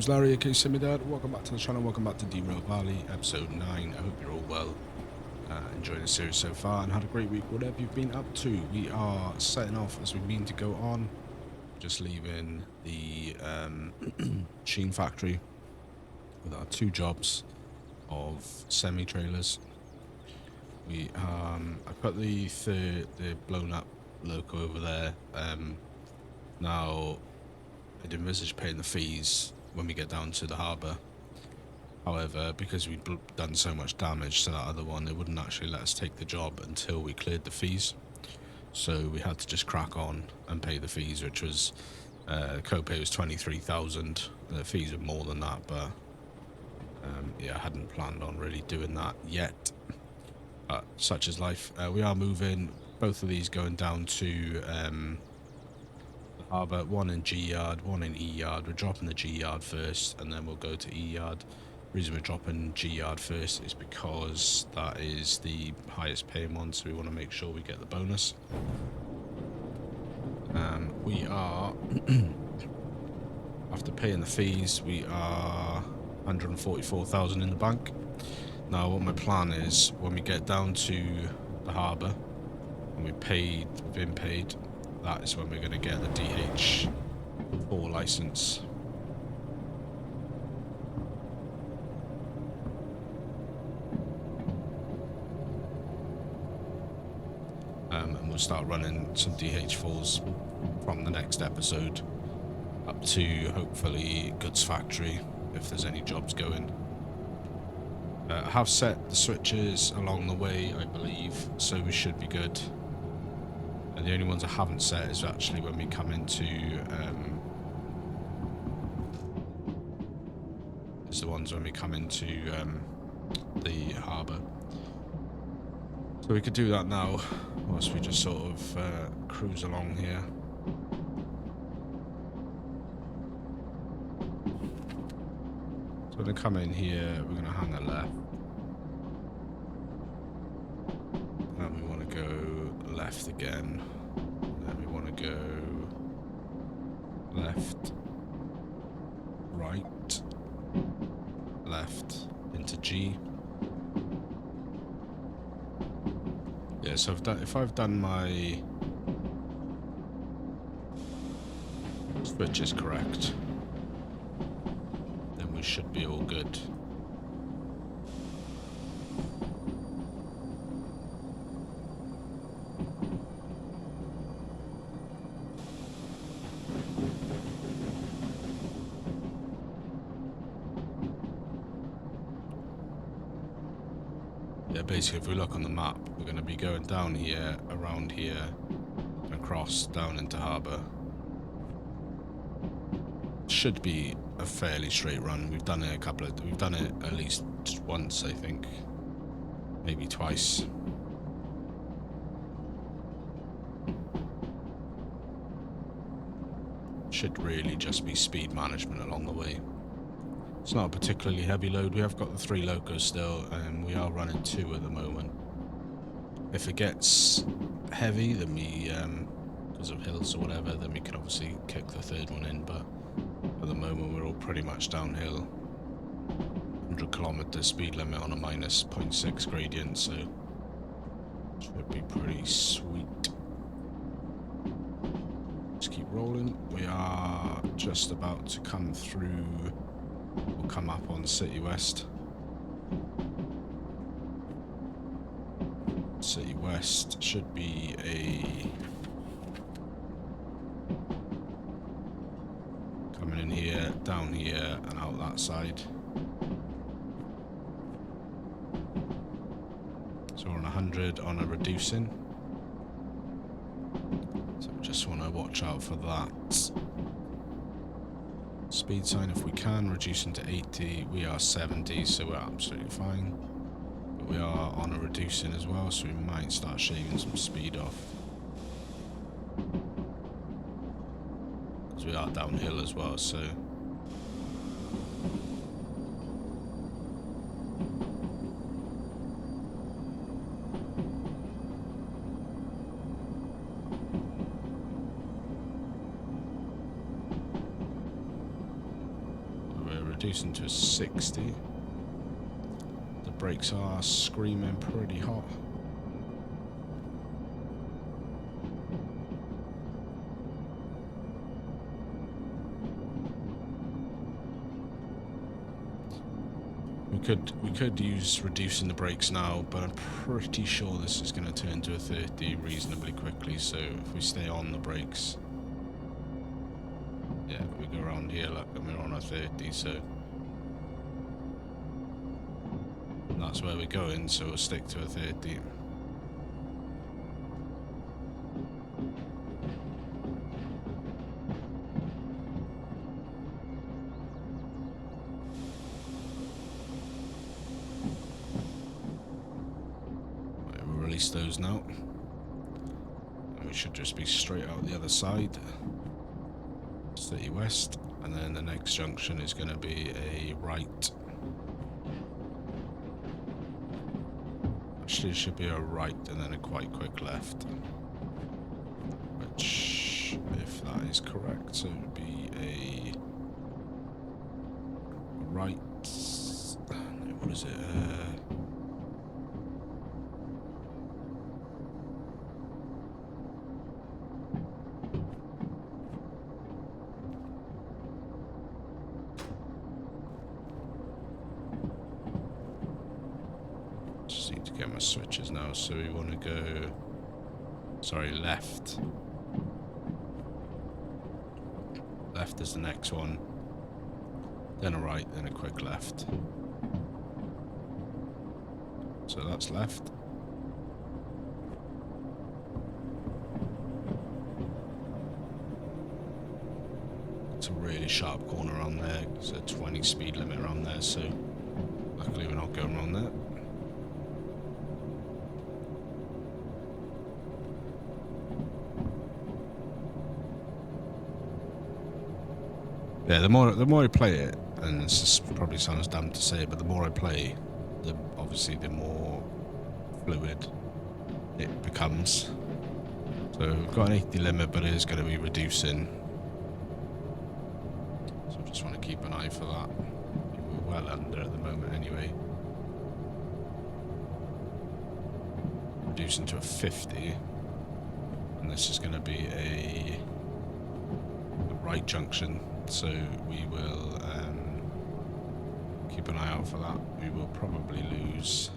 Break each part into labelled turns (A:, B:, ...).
A: name's Larry, aka Simudad. Welcome back to the channel, welcome back to Derail Valley, episode 9. I hope you're all well, enjoying the series so far and had a great week, whatever you've been up to. We are setting off as we mean to go on, just leaving the machine factory with our 2 jobs of semi-trailers. We I put the blown up loco over there. Now I'd envisage paying the fees when we get down to the harbour. However, because we'd done so much damage to that other one, they wouldn't actually let us take the job until we cleared the fees. So we had to just crack on and pay the fees, which was copay was 23,000. The fees were more than that, but yeah, I hadn't planned on really doing that yet. But such is life. We are moving. Both of these going down to harbour, one in G yard, one in E yard. We're dropping the G yard first and then we'll go to E yard. The reason we're dropping G yard first is because that is the highest paying one, so we want to make sure we get the bonus. We are after paying the fees, we are 144,000 in the bank. Now what my plan is, when we get down to the harbour and we've been paid, that is when we're going to get the DH4 license. And we'll start running some DH4s from the next episode up to hopefully goods factory if there's any jobs going. I have set the switches along the way, I believe, so we should be good. And the only ones I haven't set is actually when we come into the harbour. So we could do that now whilst we just sort of cruise along here. So we're going to come in here, we're going to hang a left. And we want to go left again. And then we want to go left, right, left into G. Yeah, so if I've done my switches correct, then we should be all good. Yeah, basically if we look on the map, we're going to be going down here, around here, and across down into harbour. Should be a fairly straight run. We've done it we've done it at least once, I think, maybe twice. Should really just be speed management along the way. It's not a particularly heavy load. We have got the 3 locos still, and we are running 2 at the moment. If it gets heavy, then we, because of hills or whatever, then we can obviously kick the 3rd one in, but at the moment we're all pretty much downhill. 100 kilometer speed limit on a minus 0.6 gradient, so should be pretty sweet. Just keep rolling. We are just about to come through. We'll come up on City West. City West should be coming in here, down here, and out that side. So we're on 100 on a reducing. So we just want to watch out for that. Speed sign if we can, reducing to 80. We are 70, so we're absolutely fine. But we are on a reducing as well, so we might start shaving some speed off. Because we are downhill as well, so... reducing to a 60. The brakes are screaming pretty hot. We could use reducing the brakes now, but I'm pretty sure this is going to turn to a 30 reasonably quickly, so if we stay on the brakes... Yeah, we go around here, look, and we're on a 30, so... That's where we're going, so we'll stick to a 30. Release those now, and we should just be straight out the other side, City West, and then the next junction is going to be a right. Actually, it should be a right and then a quite quick left, which, if that is correct, so it would be a right. What is it? Get my switches now, so we want to go, sorry, left. Left is the next one, then a right, then a quick left. So that's left. It's a really sharp corner around there. It's a 20 speed limit around there, so luckily we're not going around there. Yeah, the more I play it, and this just probably sounds dumb to say, but the more I play, obviously the more fluid it becomes. So we've got an 80 limit, but it is going to be reducing. So I just want to keep an eye for that. We're well under at the moment anyway. Reducing to a 50, and this is going to be a right junction. So we will keep an eye out for that. We will probably lose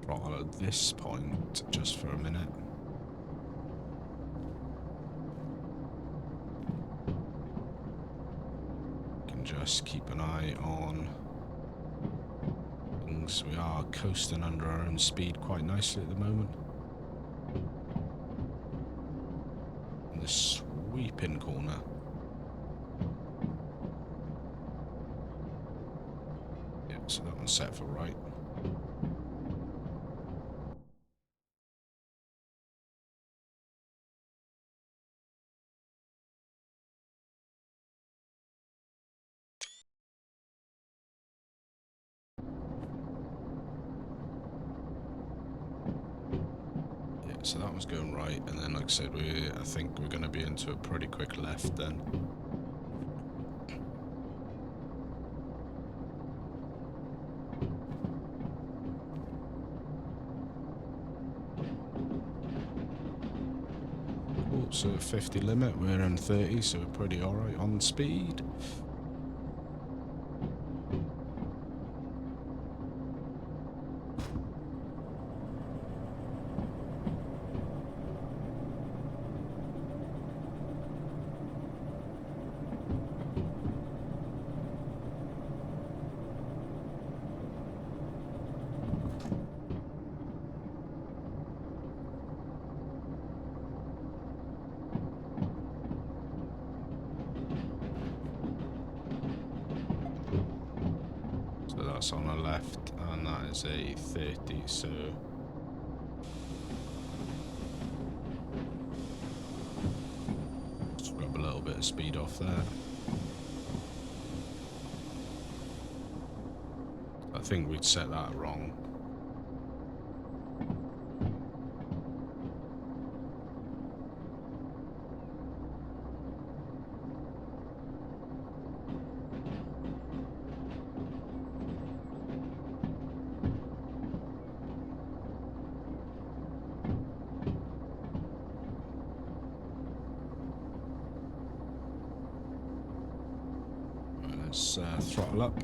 A: throttle at this point just for a minute. Can just keep an eye on things. We are coasting under our own speed quite nicely at the moment. In this sweeping corner. So that one's set for right. Yeah, so that one's going right, and then like I said, I think we're going to be into a pretty quick left then. So 50 limit, we're in 30, so we're pretty alright on speed. On the left, and that is a 30, so just grab a little bit of speed off there. I think we'd set that wrong. Let's throttle up.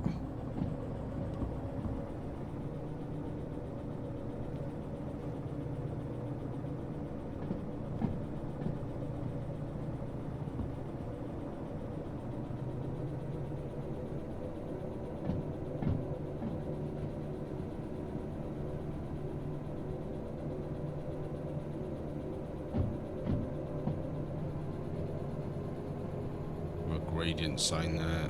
A: Gradient sign there.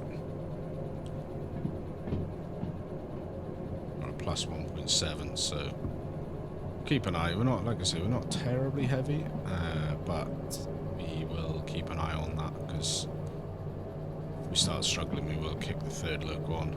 A: Or a plus 1.7, so keep an eye. We're not, like I say, we're not terribly heavy, but we will keep an eye on that, because if we start struggling, we will kick the third loco on.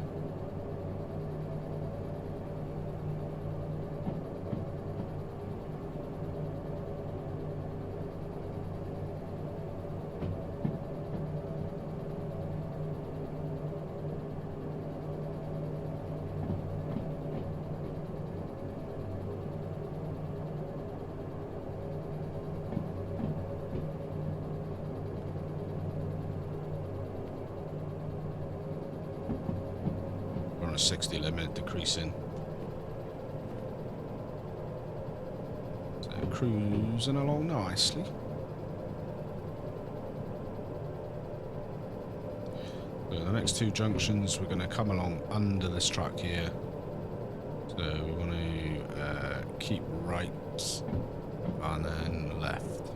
A: A 60 limit, decreasing. So cruising along nicely. So the next two junctions, we're going to come along under this track here. So we want to keep right and then left.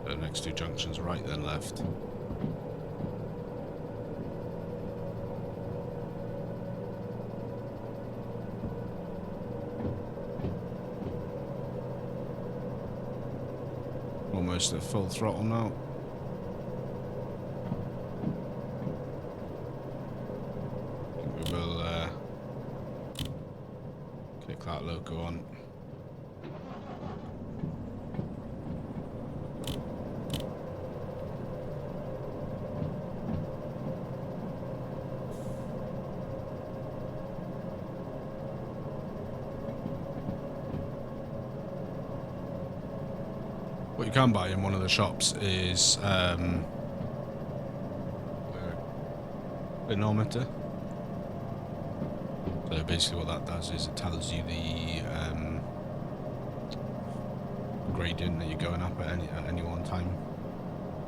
A: So the next two junctions, right then left. Almost at full throttle now. I think we will kick that loco on. What you can buy in one of the shops is a manometer. So basically what that does is it tells you the gradient that you're going up at any one time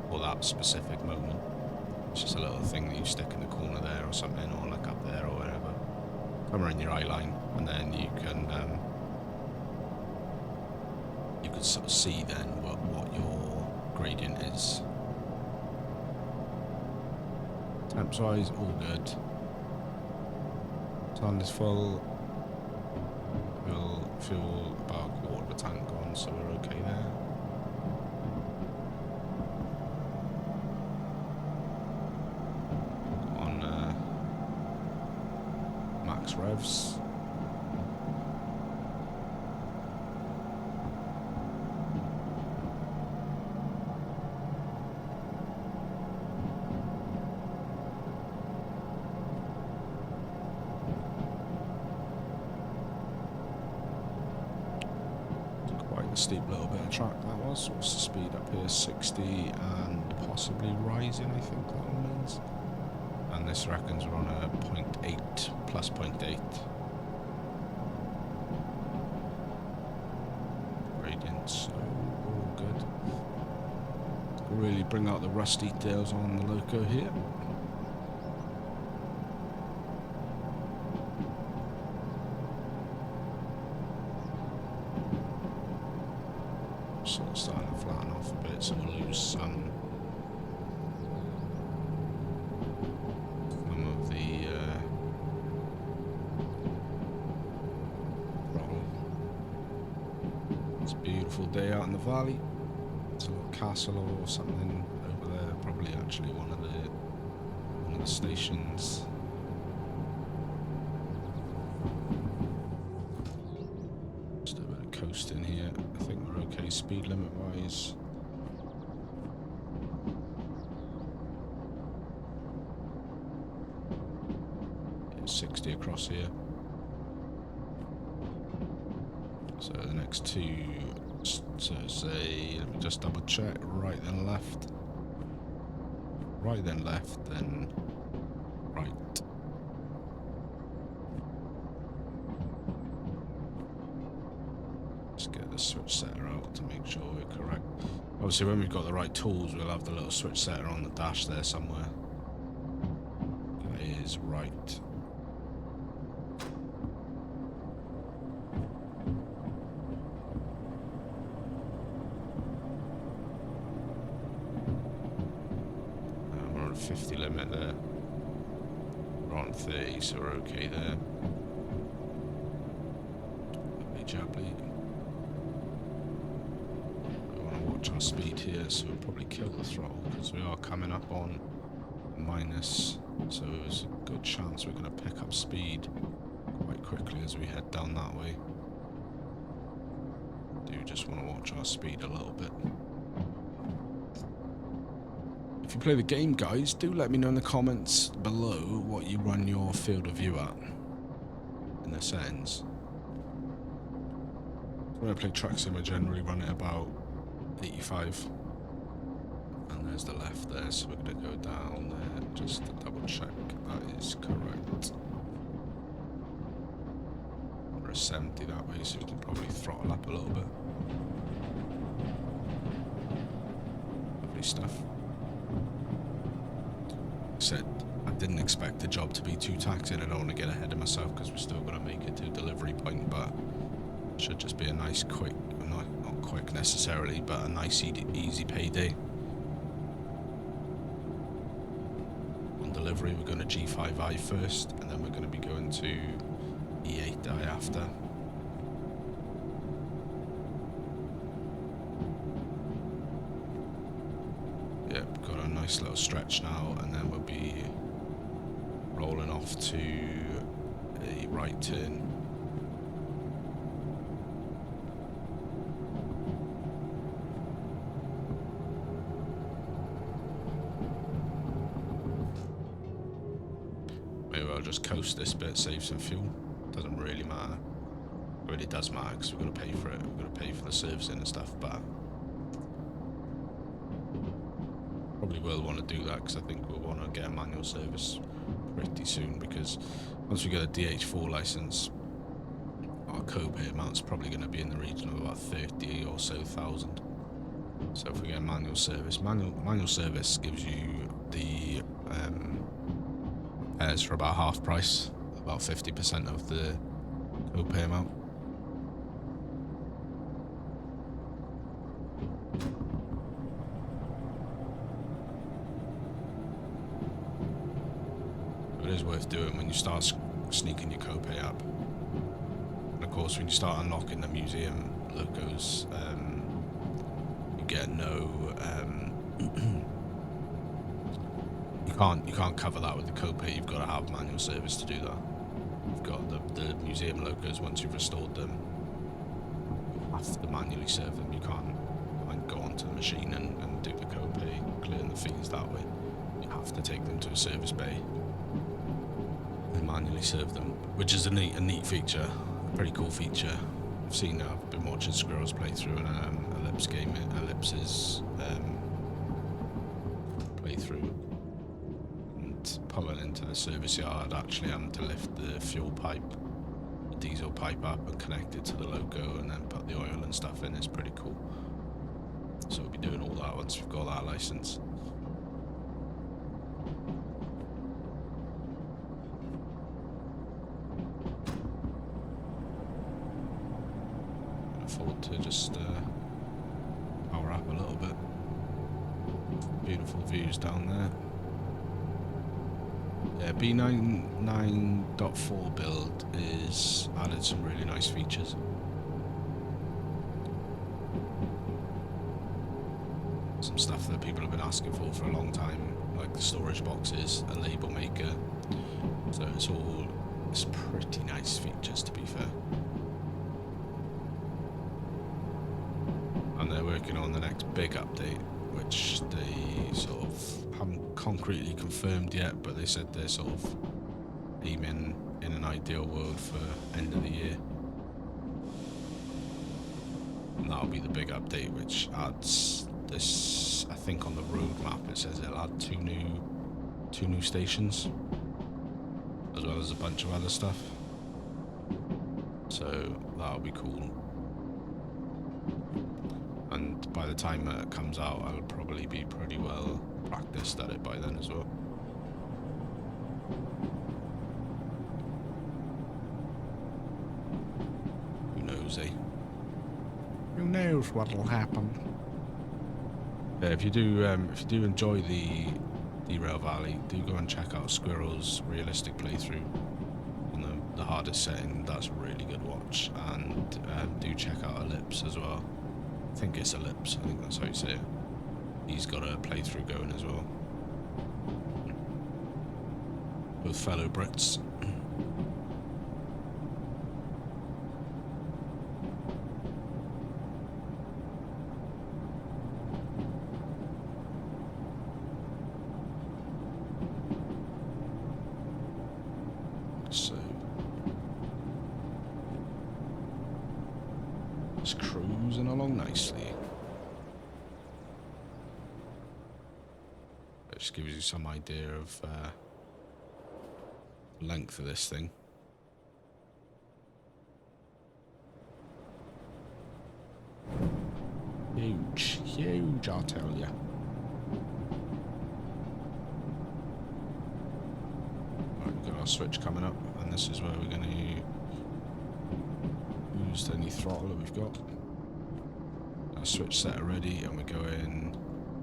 A: for that specific moment. It's just a little thing that you stick in the corner there or something, or like up there or wherever, somewhere in your eye line, and then you can sort of see then what your gradient is. Temps wise, all good. Tank is full. We'll fuel about a quarter of the tank on, so we're okay there. On max revs. Steep little bit of track that was. What's the speed up here? 60 and possibly rising, I think that one means. And this reckons we're on a 0.8 plus 0.8 gradient, so all good. Really bring out the rust details on the loco here. Sort of starting to flatten off a bit, so we'll lose some of the throttle. It's a beautiful day out in the valley. It's a little castle or something over there, probably actually one of the stations. Just a bit of coasting here. I think we're okay speed limit wise. It's 60 across here. So the next two, so say, let me just double check, right then left. right, then left, then right. Just get the switch setter out to make sure we're correct. Obviously, when we've got the right tools, we'll have the little switch setter on the dash there somewhere. That is right. We're on a 50 limit there. We're on 30, so we're okay there. Lovely jubbly. We want to watch our speed here, so we'll probably kill the throttle because we are coming up on minus. So there's a good chance we're going to pick up speed quite quickly as we head down that way. Do just want to watch our speed a little bit. If you play the game, guys, do let me know in the comments below what you run your field of view at in the settings. When I play Truck Sim, I generally run it about 85. And there's the left there, so we're going to go down there just to double check that is correct. We're a 70 that way, so we can probably throttle up a little bit. Lovely stuff. Said I didn't expect the job to be too taxing. I don't want to get ahead of myself because we're still going to make it to delivery point, but it should just be a nice quick, not quick necessarily, but a nice easy payday. On delivery we're going to G5i first, and then we're going to be going to E8i after. Yep, got a nice little stretch now, and then we'll be rolling off to a right turn. Maybe I'll just coast this bit, save some fuel. Doesn't really matter. It really does matter because we're going to pay for it. We're going to pay for the servicing and stuff, but probably will want to do that because I think we'll want to get a manual service pretty soon, because once we get a DH4 license, our co-pay amount's probably going to be in the region of about 30 or so thousand. So if we get a manual service, manual service gives you the repairs for about half price, about 50% of the co-pay amount. It is worth doing when you start sneaking your co-pay up. And of course, when you start unlocking the museum locos, you get no. You can't cover that with the co-pay. You've got to have manual service to do that. You've got the museum locos. Once you've restored them, you have to manually serve them. You can't go onto the machine and do the co-pay, clearing the fees that way. You have to take them to a service bay and manually serve them, which is a neat feature, a pretty cool feature. I've been watching Squirrels play through an Ellipse's playthrough, and pulling into the service yard, actually having to lift the fuel pipe, the diesel pipe up and connect it to the loco and then put the oil and stuff in. It's pretty cool. So we'll be doing all that once we've got that license. Afford to just power up a little bit. Beautiful views down there. Yeah, B9.4 build is added some really nice features. Some stuff that people have been asking for a long time, like the storage boxes, a label maker. So it's pretty nice features, to be fair. And they're working on the next big update, which they sort of haven't concretely confirmed yet, but they said they're sort of aiming in an ideal world for end of the year. And that'll be the big update, which adds this, I think on the road map it says it'll add two new stations, as well as a bunch of other stuff. So that'll be cool. And by the time it comes out, I'll probably be pretty well practiced at it by then as well. Who knows, eh? Who knows what'll happen? Yeah, if you do enjoy the Derail Valley, do go and check out Squirrel's realistic playthrough on the hardest setting. That's a really good watch. And do check out Ellipse as well. I think it's Ellipse, I think that's how you say it. He's got a playthrough going as well. With fellow Brits. So it's cruising along nicely. That just gives you some idea of the length of this thing. Huge, huge, I'll tell you. Right, we've got our switch coming up, and this is where we're going to use any throttle that we've got. Our switch set already, and we're going.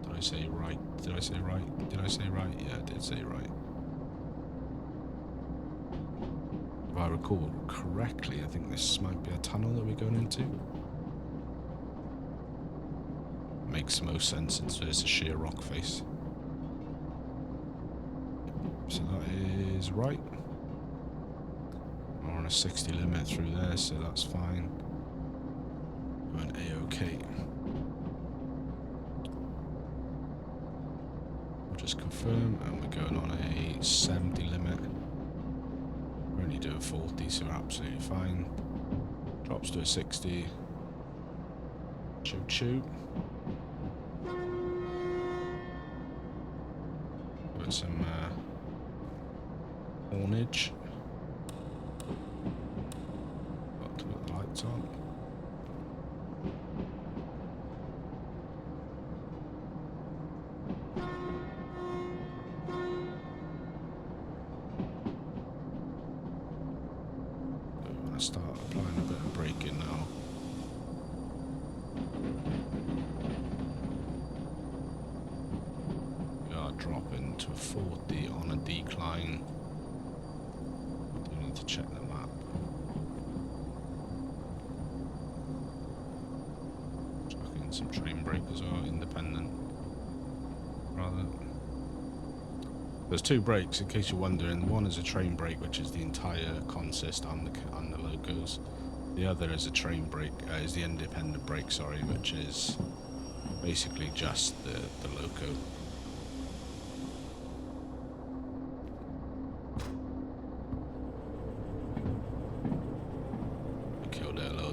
A: Did I say right? Did I say right? Did I say right? Yeah, I did say right. If I recall correctly, I think this might be a tunnel that we're going into. Makes the most sense since it's a sheer rock face. So that is right. We're on a 60 limit through there, so that's fine. Going A-OK. We'll just confirm, and we're going on a 70 limit. We're only doing 40, so we're absolutely fine. Drops to a 60. Choo choo. Got some carnage. Got to put the lights on. We're going to start applying a bit of braking now. Dropping to 40 on a decline. I do need to check the map. Chucking some train brake as well, independent. Rather. There's two brakes, in case you're wondering. One is a train brake, which is the entire consist on the locos. The other is a train brake, is the independent brake, sorry, which is basically just the loco.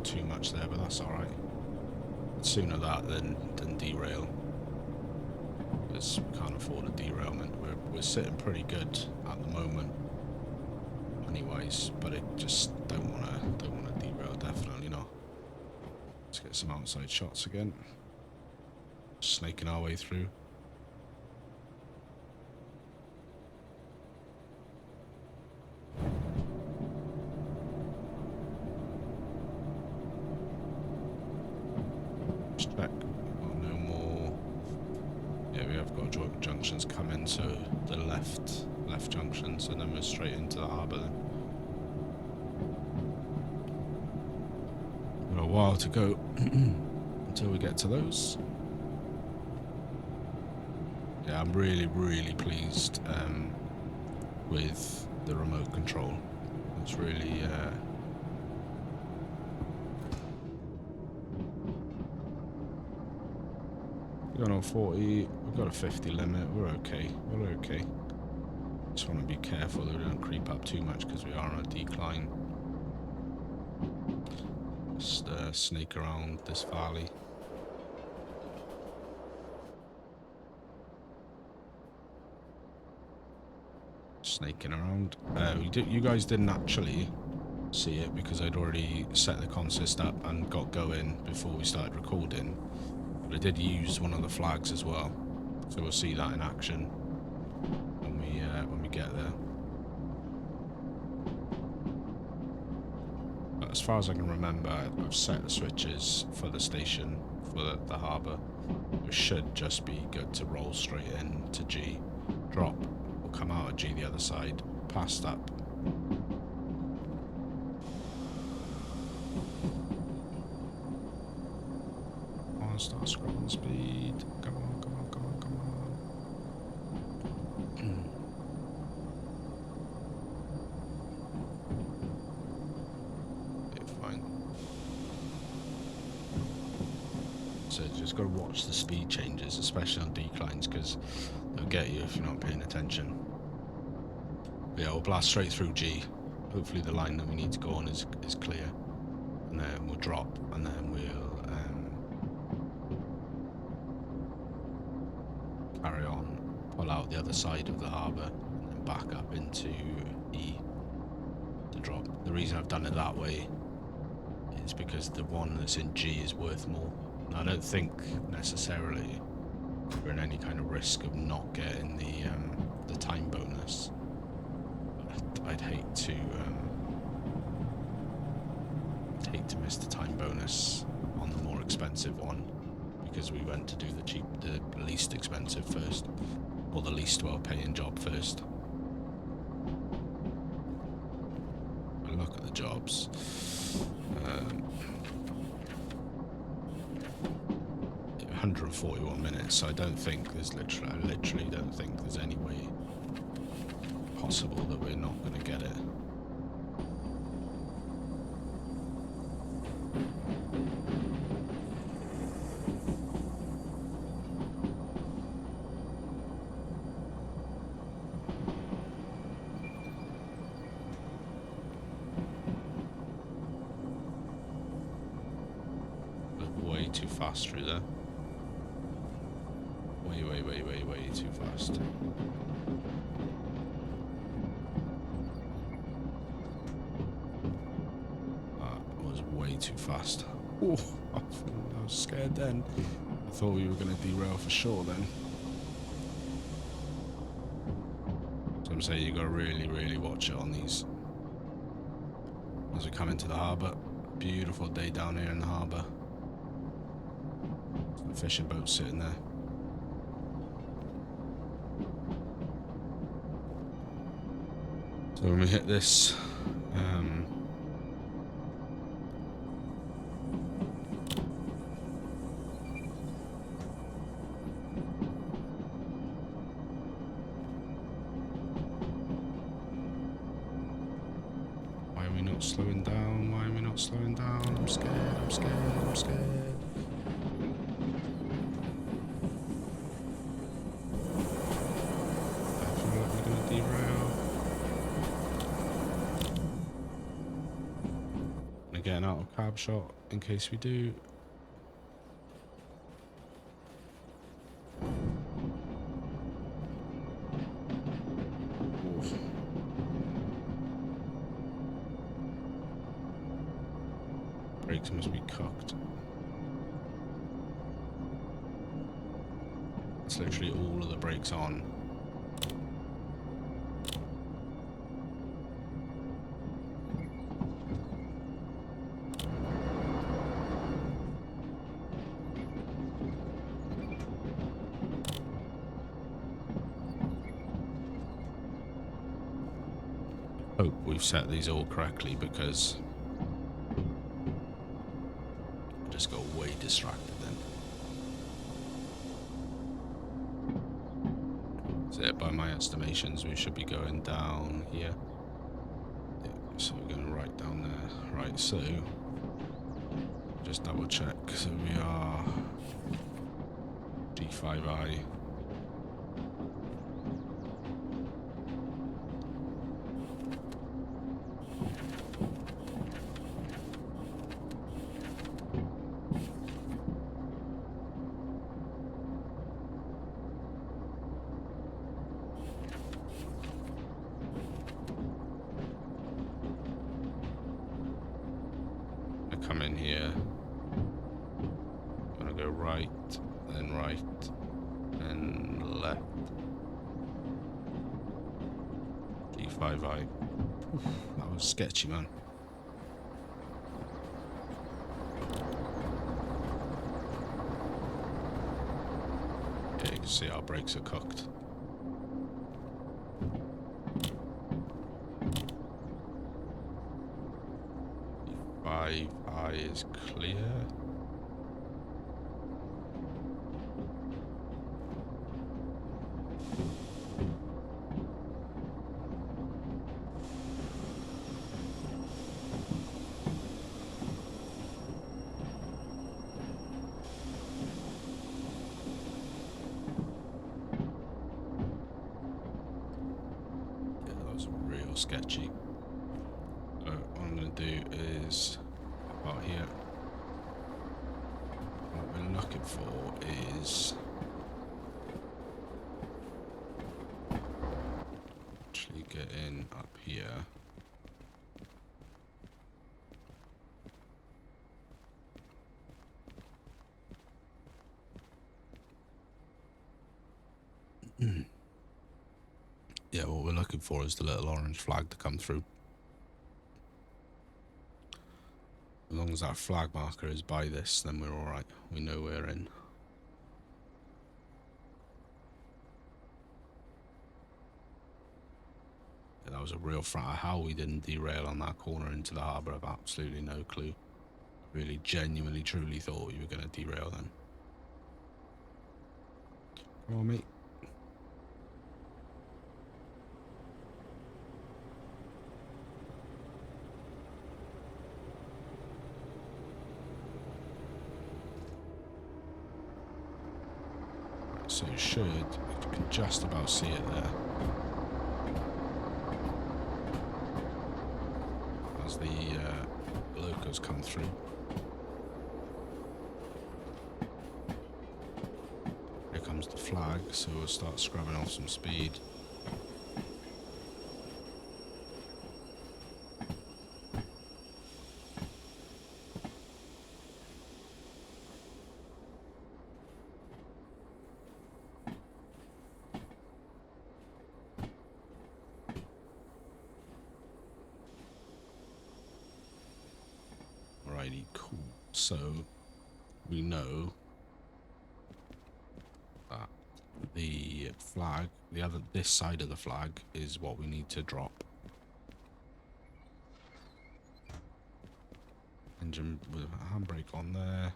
A: Too much there, but that's alright. Sooner that than derail, because we can't afford a derailment. We're sitting pretty good at the moment anyways, but I just don't wanna derail, definitely not. Let's get some outside shots again. Snaking our way through. Check. Well, no more. Yeah, we have got junctions coming, so the left junctions, and then we're straight into the harbour then. Got a while to go until we get to those. Yeah, I'm really pleased with the remote control. It's really we're going on 40, we've got a 50 limit, we're okay. Just want to be careful that we don't creep up too much because we are on a decline. Just snake around this valley. snaking around. You guys didn't actually see it because I'd already set the consist up and got going before we started recording. But I did use one of the flags as well, so we'll see that in action when we get there. But as far as I can remember, I've set the switches for the station for the harbour. It should just be good to roll straight in to G, drop, or come out of G the other side, past up. Start scrolling speed. Come on, come on, come on, come on. Okay, fine. So just gotta watch the speed changes, especially on declines, because they'll get you if you're not paying attention. But yeah, we'll blast straight through G. Hopefully the line that we need to go on is clear. And then we'll drop, and then we'll carry on, pull out the other side of the harbour, and then back up into E to drop. The reason I've done it that way is because the one that's in G is worth more. And I don't think necessarily we're in any kind of risk of not getting the time bonus. But I'd hate to miss the time bonus on the more expensive one, because we went to do the least expensive first, or the least well-paying job first. I look at the jobs. 141 minutes, so I literally don't think there's any way possible that we're not going to get it. Too fast through there. Way too fast. That was way too fast. Oh, I was scared then. I thought we were going to derail for sure then. So I'm saying you got to really watch it on these as we come into the harbour. Beautiful day down here in the harbour. The fishing boat sitting there. So when we hit this, why are we not slowing down? Why are we not slowing down? I'm scared, I'm scared, I'm scared. Getting out of cab shot in case we do. Oof. Brakes must be cocked. It's literally all of the brakes on. Hope we've set these all correctly, because I just got way distracted then. So yeah, by my estimations, we should be going down here. Yeah, so we're going right down there. Right, so just double check. So we are G5I. here. I'm gonna go right, then left. D5I. That was sketchy, man. Yeah, you can see our brakes are cooked. D5I is clear. Sketchy. So what I'm going to do is about here. What we're looking for is actually getting up here. Yeah, what we're looking for is the little orange flag to come through. As long as that flag marker is by this, then we're alright. We know we're in. Yeah, that was a real fright. How we didn't derail on that corner into the harbour, I've absolutely no clue. Really genuinely, truly thought we were going to derail then. Come on, mate. So you can just about see it there. As the locos come through. Here comes the flag, so we'll start scrubbing off some speed. Alrighty, cool. So we know that the flag, this side of the flag is what we need to drop. Engine with a handbrake on there.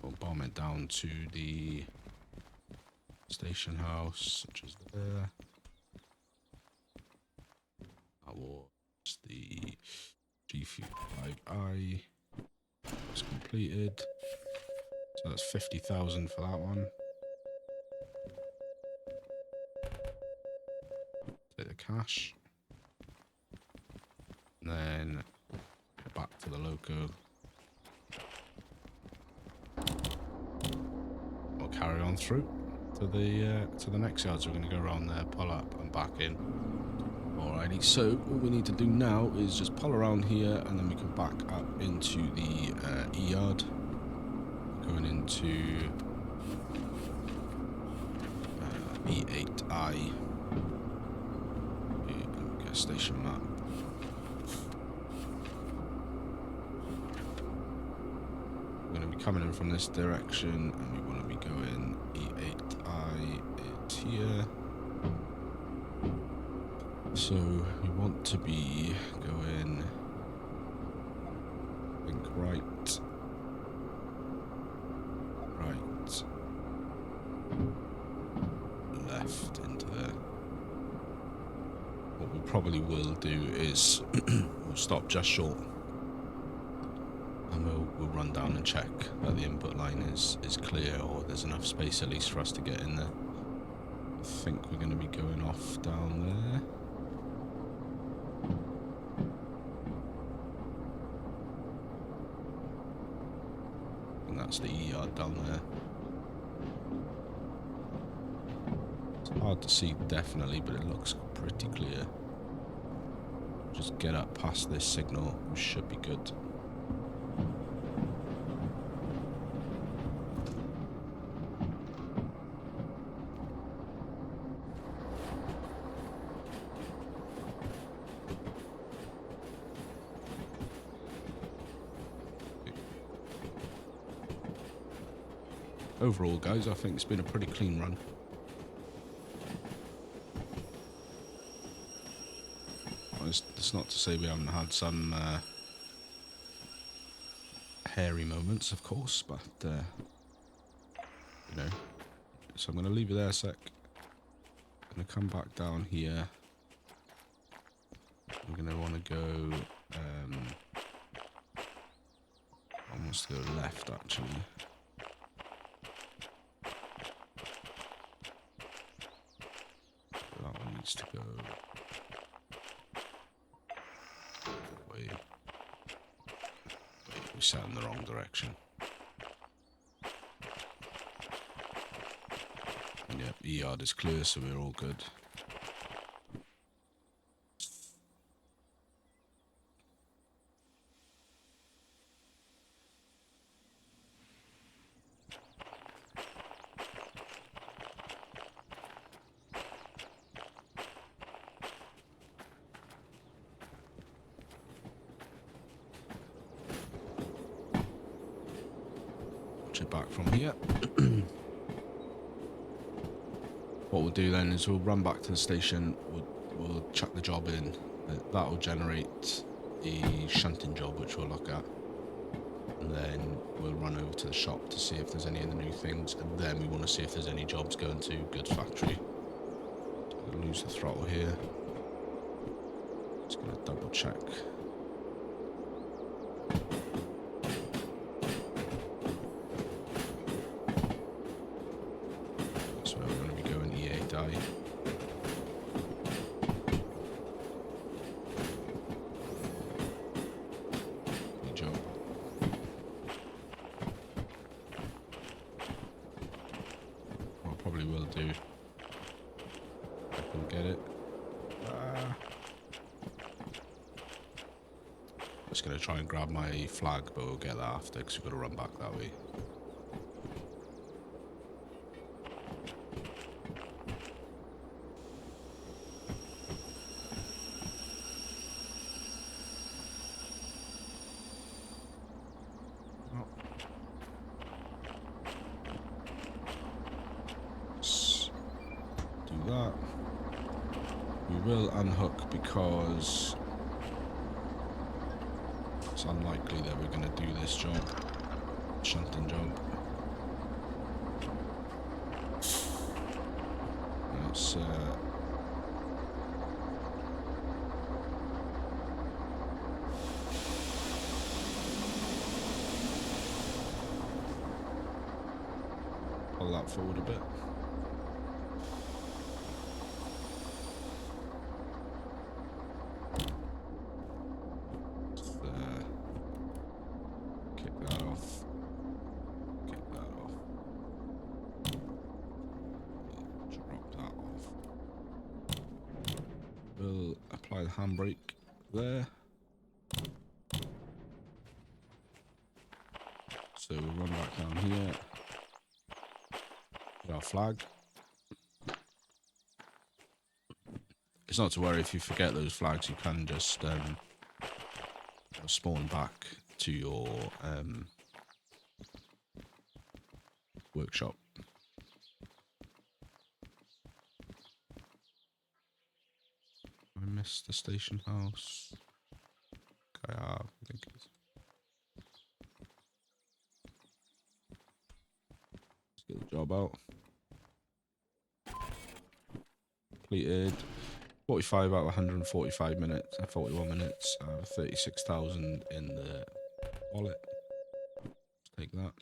A: We'll bomb it down to the station house, which is there. That was the G5I. It's completed. So that's 50,000 for that one. Take the cash. And then back to the loco. We'll carry on through to the next yard. So we're going to go around there, pull up and back in. Alrighty, so all we need to do now is just pull around here and then we can back up into the E-yard. Going into E8I. Get a station map. We're going to be coming in from this direction and we want to be going E8I. It's here. So we want to be going, I think, right, left into there. What we probably will do is we'll stop just short and we'll run down and check that the input line is clear, or there's enough space at least for us to get in there. I think we're going to be going off down there. and that's the E-yard down there. It's hard to see definitely, but it looks pretty clear. Just get up past this signal, we should be good. Overall, guys, I think it's been a pretty clean run. It's not to say we haven't had some hairy moments, of course, but you know. So I'm going to leave it there a sec. I'm going to come back down here. I'm going to want to go. Almost go left, actually. That one needs to go. Wait, we sat in the wrong direction. Yep, E-yard is clear, so we're all good. It back from here. What we'll do then is we'll run back to the station, we'll chuck the job in, that will generate the shunting job which we'll look at, and then we'll run over to the shop to see if there's any of the new things, and then we want to see if there's any jobs going to goods factory. I'll lose the throttle here, just going to double check. Just going to try and grab my flag, but we'll get that after because we've got to run back that way. Let's do that. We will unhook because it's unlikely that we're going to do this job, shunting job. Let's pull that forward a bit. We'll apply the handbrake there. So we'll run back down here. Get our flag. It's not to worry if you forget those flags, you can just spawn back to your workshop. I missed the station house. Okay, I think it's. Let's get the job out. Completed. 45 out of 145 minutes, 41 minutes, 36,000 in the wallet. Let's take that.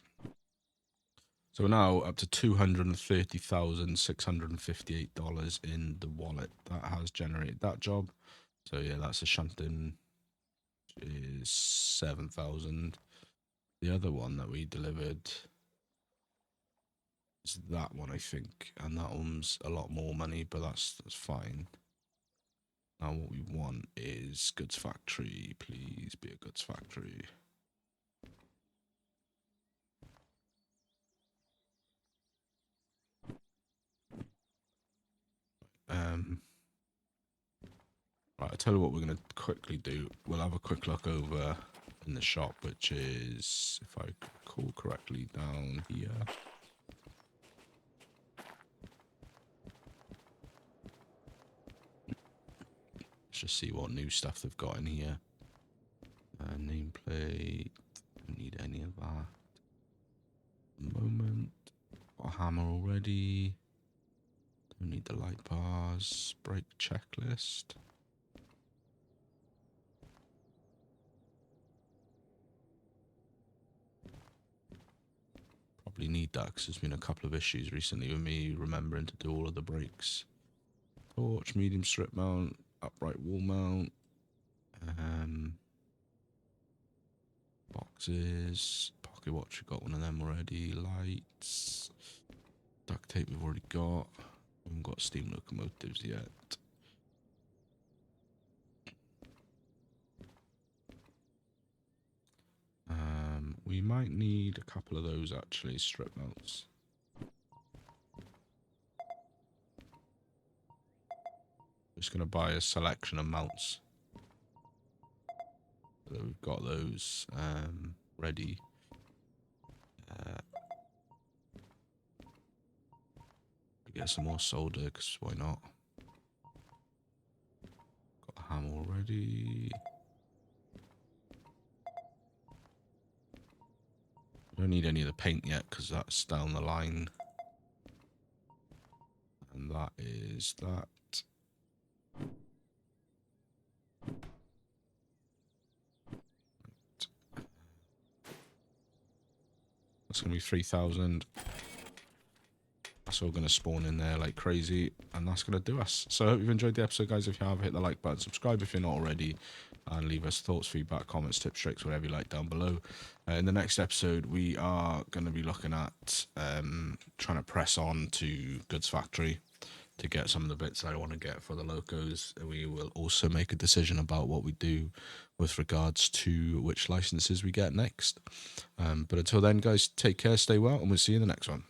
A: So we're now up to $230,658 in the wallet. That has generated that job. So yeah, that's a shunting is 7,000. The other one that we delivered is that one, I think, and that one's a lot more money, but that's fine. Now what we want is goods factory. Please be a goods factory. Right, I'll tell you what we're going to quickly do. We'll have a quick look over in the shop, which is, if I recall correctly, down here. Let's just see what new stuff they've got in here. Nameplate. Don't need any of that. At the moment. Got a hammer already. Don't need the light bars. Brake checklist. Probably need that because there's been a couple of issues recently with me remembering to do all of the brakes. Torch, medium strip mount, upright wall mount. Boxes, pocket watch, we've got one of them already. Lights, duct tape we've already got. We haven't got steam locomotives yet. We might need a couple of those actually, strip mounts. Just gonna buy a selection of mounts. So we've got those ready. Get some more solder, because why not? Got the hammer already. Don't need any of the paint yet, because that's down the line. And that is that. That's going to be 3,000. That's all going to spawn in there like crazy. And that's going to do us. So I hope you've enjoyed the episode, guys. If you have, hit the like button. Subscribe if you're not already. And leave us thoughts, feedback, comments, tips, tricks, whatever you like down below. In the next episode, we are going to be looking at trying to press on to Goods Factory to get some of the bits I want to get for the locos. We will also make a decision about what we do with regards to which licenses we get next. But until then, guys, take care, stay well, and we'll see you in the next one.